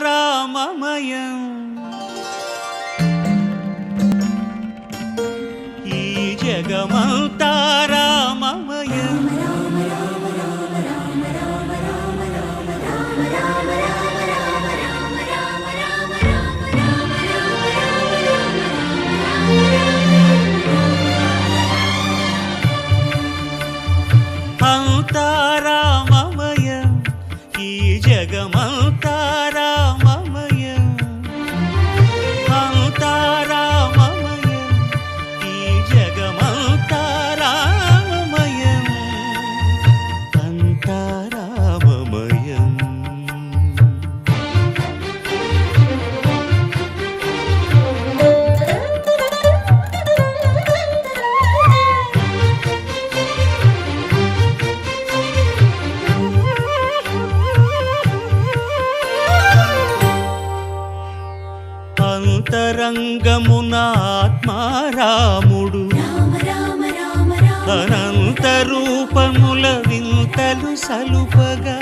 అంతారామమయం ఈ జగమంతారామమయం అంతారామమయం ఈ జగమంతారామమయం అంతారామమయం ఈ జగమంతారామమయం అంతారామమయం అంతరంగమున ఆత్మారాముడు అనంత రూపముల వింతలు సలుపగా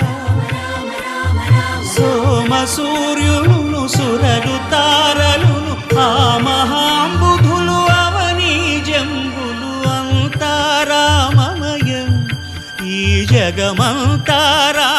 సోమ సూర్యులను సురలు తారలును ఆ మహాంబుధులు అవనీ జంబులు అంతారామమయం ఈ జగమంతారా